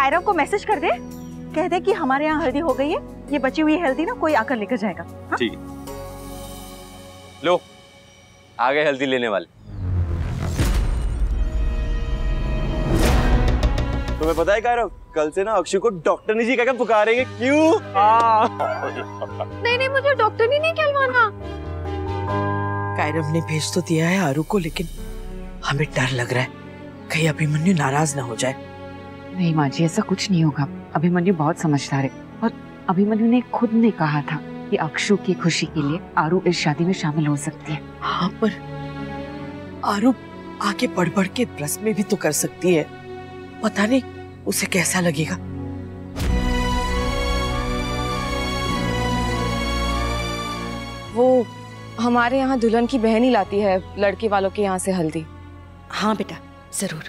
कायरव को मैसेज कर दे, कह दे कि हमारे यहाँ हल्दी हो गई है, ये बची हुई हल्दी ना कोई आकर लेकर जाएगा। ठीक है, लो आ गए हल्दी लेने वाले। तुम्हें पता है कायरव, कल से ना अक्षु को डॉक्टरनी जी कहकर पुकारेंगे। क्यों? नहीं, मुझे डॉक्टरनी नहीं कहलवाना। कायरव ने भेज तो दिया है आरू को, लेकिन हमें डर लग रहा है कहीं अभिमन्यु नाराज ना हो जाए। नहीं माँ जी, ऐसा कुछ नहीं होगा। अभिमन्यु बहुत समझदार है और अभिमन्यु ने खुद ने कहा था कि अक्षु की खुशी के लिए आरू इस शादी में शामिल हो सकती है। हाँ, पर आरू आगे बढ़ के रस्म में भी तो कर सकती है, पता नहीं उसे कैसा लगेगा। वो हमारे यहाँ दुल्हन की बहन ही लाती है लड़के वालों के यहाँ से हल्दी। हाँ बेटा, जरूर।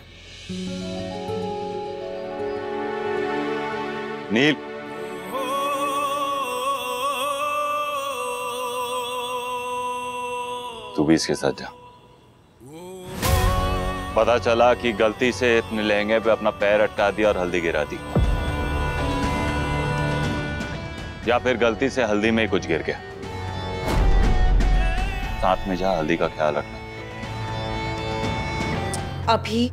नील, तू भी इसके साथ जा। पता चला कि गलती से इतने लहंगे पे अपना पैर अटका दिया और हल्दी गिरा दी, या फिर गलती से हल्दी में ही कुछ गिर गया। साथ में जा, हल्दी का ख्याल रखना। अभी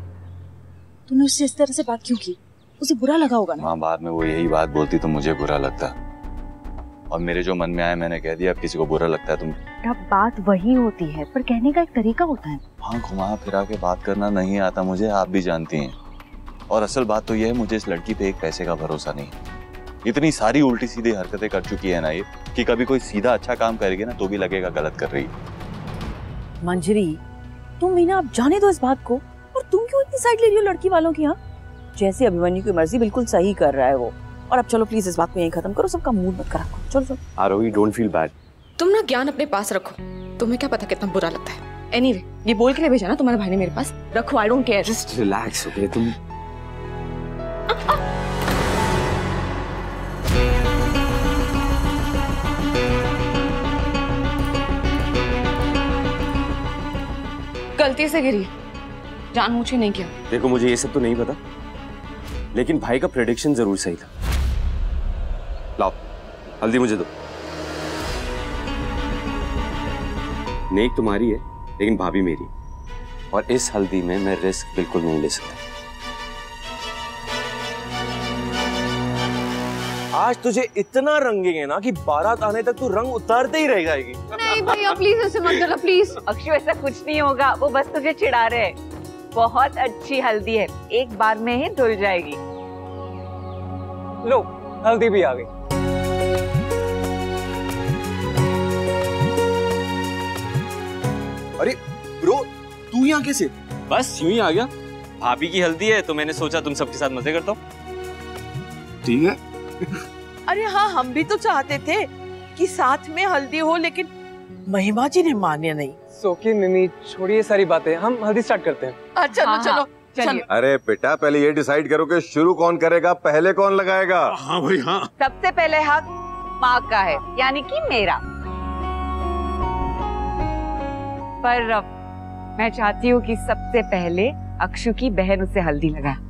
तूने उससे इस तरह से बात क्यों की? उसे बुरा लगा होगा ना। माँ, बाद में वो यही बात बोलती तो मुझे बुरा लगता, और मेरे जो मन में आया मैंने कह दिया। अब किसी को बुरा लगता है तुम? अब बात वही होती है, पर कहने का एक तरीका होता है। हाँ, घुमा फिरा के बात करना नहीं आता मुझे, आप भी जानती हैं। और असल बात तो यह है, मुझे इस लड़की पे एक पैसे का भरोसा नहीं। इतनी सारी उल्टी सीधी हरकतें कर चुकी है ना ये, कि कभी कोई सीधा अच्छा काम करेगी ना तो भी लगेगा गलत कर रही है। मंजरी, तुम मीना अब जाने दो इस बात को, और तुम क्यों इतनी साइड ले रही हो लड़की वालों की? यहाँ जैसे अभिमन्यु की मर्जी, बिल्कुल सही कर रहा है वो। और अब चलो प्लीज इस बात को यहीं खत्म करो, सबका मूड मत खराब करो। चलो चलो। आरोही, डोंट फील बैड। तुम ना ज्ञान अपने पास रखो, तुम्हें क्या पता कितना बुरा लगता है। एनीवे, ये बोल के लिए भेजा ना तुम्हारे भाई ने मेरे पास, रखो, I don't care. Just relax, okay? तुम गलती से गिरी, जानबूझ के नहीं किया। देखो, मुझे ये सब तो नहीं पता, लेकिन भाई का प्रेडिक्शन जरूर सही था। लाओ हल्दी मुझे दो। नेक तुम्हारी है, लेकिन भाभी मेरी, और इस हल्दी में मैं रिस्क बिल्कुल नहीं ले सकता। आज तुझे इतना रंगेंगे ना कि बारात आने तक तू रंग उतारते ही रह जाएगी। नहीं भैया, प्लीज ऐसे मत करना, प्लीज। अक्षु, ऐसा कुछ नहीं होगा, वो बस तुझे चिढ़ा रहे हैं। बहुत अच्छी हल्दी है, एक बार में ही धुल जाएगी। लो, हल्दी भी आ गई। अरे ब्रो, तू यहाँ कैसे? बस यूं ही आ गया। भाभी की हल्दी है तो मैंने सोचा तुम सबके साथ मजे करता हूँ। ठीक है। अरे हाँ, हम भी तो चाहते थे कि साथ में हल्दी हो, लेकिन महिमा जी ने मान्य नहीं। सोकी मिमी, छोड़िए सारी बातें, हम हल्दी स्टार्ट करते हैं। चलो चलो चलो। अरे बेटा, पहले ये डिसाइड करो कि शुरू कौन करेगा, पहले कौन लगाएगा। हाँ भाई हाँ। सबसे पहले हक माँ का है, यानी कि मेरा। पर मैं चाहती हूँ कि सबसे पहले अक्षु की बहन उसे हल्दी लगाए।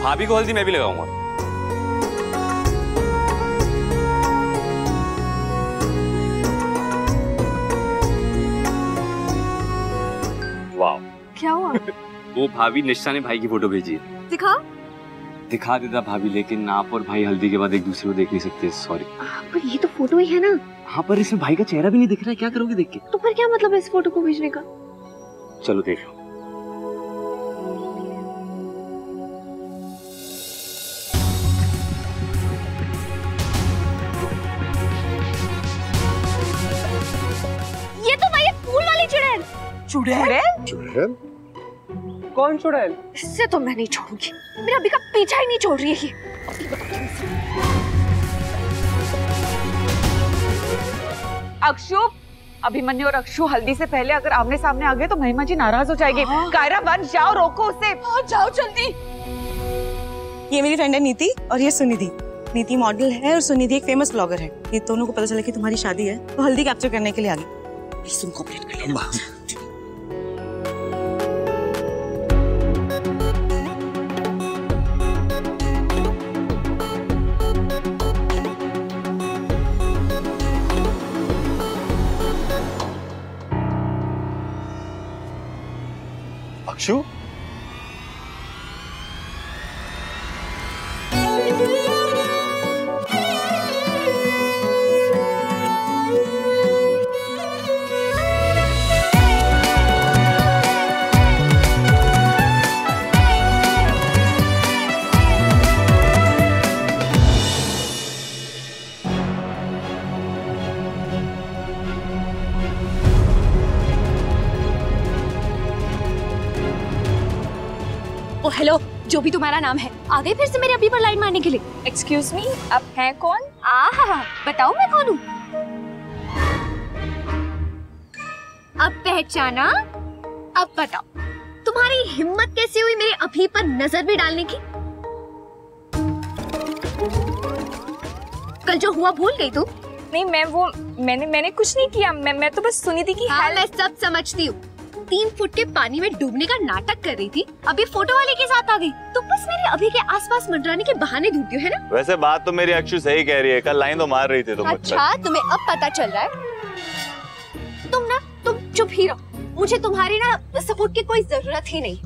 भाभी को हल्दी मैं भी लगाऊंगा। वाह, क्या हुआ? वो भाभी निष्ठा ने भाई की फोटो भेजी है। दिखा देता भाभी, लेकिन आप और भाई हल्दी के बाद एक दूसरे को देख नहीं सकते। सॉरी। पर ये तो फोटो ही है ना। हाँ, पर इसमें भाई का चेहरा भी नहीं दिख रहा है, क्या करोगे देख के? तो फिर क्या मतलब है इस फोटो को भेजने का? चलो देख लो। ये तो भाई फूल वाली चुड़ैल। चुड़ैल? चुड़ैल? कौन छुड़ैल? इससे तो मैं नहीं छोड़ूंगी, मेरा अभी का पीछा ही नहीं छोड़ रही है। अक्षु, अभिमन्यु और अक्षु हल्दी से पहले अगर आमने सामने आ गए तो महिमा जी नाराज हो जाएगी। कायरा बन जाओ, रोको उसे। जाओ जल्दी। ये मेरी फ्रेंड है नीति और ये सुनिधि। नीति मॉडल है और सुनिधि एक फेमस ब्लॉगर है। ये दोनों को पता चला कि तुम्हारी शादी है तो हल्दी कैप्चर करने के लिए आ गई। प्लीज तुम कोऑपरेट कर लेना। अक्षु, ओ हेलो, जो भी तुम्हारा नाम है, आ गए फिर से मेरे अभी पर लाइन मारने के लिए। एक्सक्यूज मी, आप हैं कौन? आहा, बताओ मैं कौन हूँ? अब पहचाना? अब बताओ, तुम्हारी हिम्मत कैसे हुई मेरे अभी पर नजर भी डालने की? कल जो हुआ भूल गई तू? नहीं मैंने कुछ नहीं किया। मैं तो बस सुनिधि की हाँ, मैं सब समझती हूँ। 3 फुट के पानी में डूबने का नाटक कर रही थी, अभी फोटो वाले के साथ आ गई। तो बस मेरे अभी के आसपास मंडराने के बहाने ढूंढती हो, है ना? वैसे बात तो मेरी अक्षु सही कह रही है, कल लाइन तो मार रही थी तुम। अच्छा, तुम्हें अब पता चल रहा है? तुम चुप ही रहो। मुझे तुम्हारी ना सपोर्ट की कोई जरूरत ही नहीं।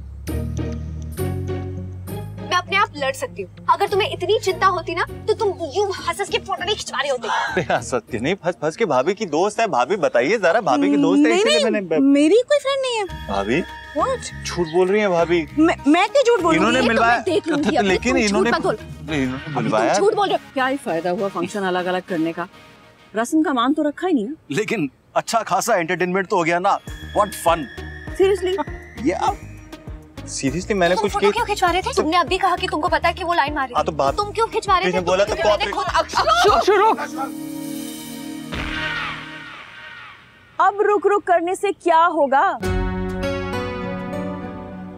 मैं अपने आप लड़ सकती हूँ। अगर तुम्हें इतनी चिंता होती ना तो तुम यूं हंस के फोटो नहीं खिंचवा रहे होते। सत्य नहीं, फंस के भाभी की दोस्त है। भाभी बताइए जरा, भाभी की दोस्त है इसलिए मैंने। मेरी कोई फ्रेंड नहीं है। भाभी झूठ बोल रही है भाभी। मैं क्या झूठ बोल रही हूँ? इन्होंने मिलवाया, लेकिन इन्होंने मिलवाया। झूठ बोल रहे हो। क्या ही फायदा हुआ फंक्शन अलग अलग करने का? रस्म का मान तो रखा ही नहीं ना। लेकिन अच्छा खासा एंटरटेनमेंट तो हो गया ना। What fun. सीरियसली ये आप सीरियसली मैंने कुछ फोटो क्यों खिंचवा रहे थे? तुमने अभी कहा कि तुमको पता है कि वो लाइन मार रही थी। तो तुम क्यों खिंचवा रहे थे? बोला तो अब रुक करने से क्या होगा?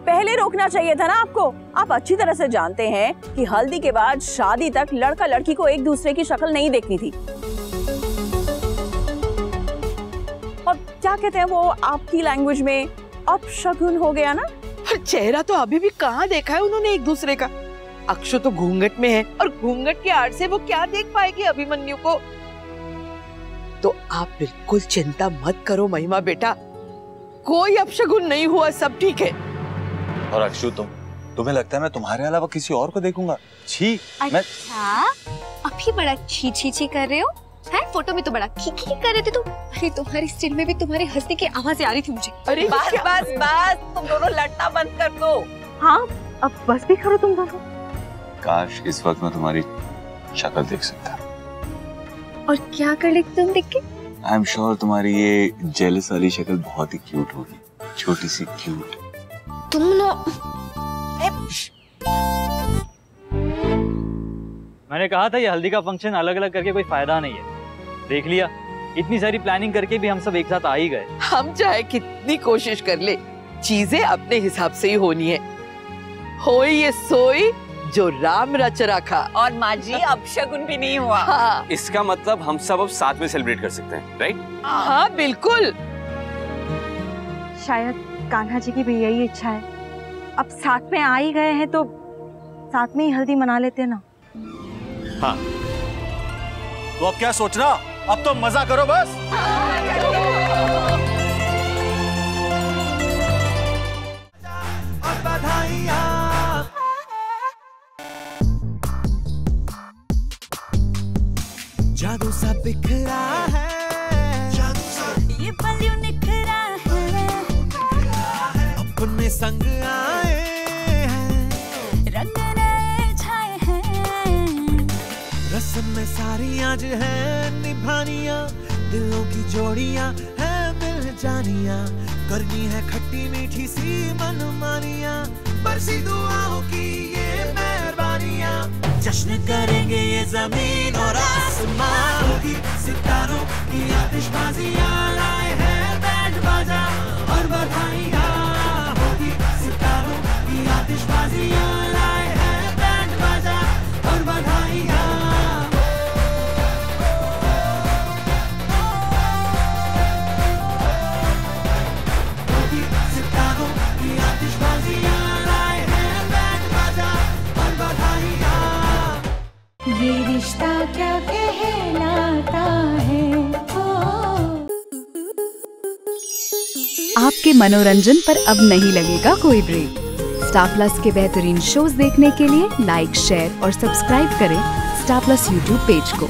पहले रोकना चाहिए था ना आपको। आप अच्छी तरह से जानते हैं कि हल्दी के बाद शादी तक लड़का लड़की को एक दूसरे की शक्ल नहीं देखनी थी। और क्या कहते हैं वो आपकी लैंग्वेज में, अपशगुन हो गया ना। पर चेहरा तो अभी भी कहाँ देखा है उन्होंने एक दूसरे का। अक्षु तो घूंघट में है और घूंघट के आड़ से वो क्या देख पाएगी अभिमन्यु को। तो आप बिल्कुल चिंता मत करो महिमा बेटा, कोई अपशगुन नहीं हुआ, सब ठीक है। और अक्षु तुम्हें लगता है मैं तुम्हारे अलावा किसी और को देखूंगा? छी। अच्छा, अभी बड़ा छी छी छी कर रहे हो है? फोटो में तो बड़ा खी कर रहे थे तुम। अरे तुम्हारी स्टिल में भी तुम्हारे हंसने की आवाज़ें आ रही थी मुझे। अरे बस तुम दोनों लड़ना बंद कर दो। हाँ, अब बस भी करो तुम दोनों। काश इस वक्त मैं तुम्हारी शक्ल देख सकता। और क्या कर लेते तुम देख के? आई एम श्योर तुम्हारी ये जेलस वाली शक्ल बहुत ही क्यूट होगी, छोटी सी क्यूट। तुम नो। मैंने कहा था ये हल्दी का फंक्शन अलग अलग करके कोई फायदा नहीं है। देख लिया, इतनी सारी प्लानिंग करके भी हम सब एक साथ आ ही गए। हम चाहे कितनी कोशिश कर ले, चीजें अपने हिसाब से ही होनी है। होई ये सोई जो राम रच रखा। और माँ जी अपशगुन भी नहीं हुआ। हाँ। इसका मतलब हम सब अब साथ में सेलिब्रेट कर सकते हैं, राइट? हाँ बिल्कुल। शायद कान्हा जी की भी यही इच्छा है। अब साथ में आ ही गए हैं तो साथ में ही हल्दी मना लेते हैं ना। हाँ, तो अब क्या सोचना, अब तो मजा करो बस। जादू सा बिखरा है, ये पल यूं निखरा है, अपने संग आए हैं, रंग नए छाए हैं, रस्म में सारी आज है निभानियां, दिलों की जोड़ियां हैं मिल जानिया, करनी है खट्टी मीठी सी मनमानियां, बरसी दुआओं की ये मेहरबानियां, जश्न करेंगे ये जमीन और आसमां, होगी सितारों की आतिशबाजियां, लाए हैं बैंड बाजा और बधाइयां, होगी सितारों की आतिशबाजियां, लाए हैं बैंड बाजा और बधाइयां। होगी सितारों की आतिशबाजियां, लाए हैं बैंड बाजा और बधाइयां। ये रिश्ता क्या कहलाता है। आपके मनोरंजन पर अब नहीं लगेगा कोई ब्रेक। स्टार प्लस के बेहतरीन शोज देखने के लिए लाइक, शेयर और सब्सक्राइब करें स्टार प्लस यूट्यूब पेज को।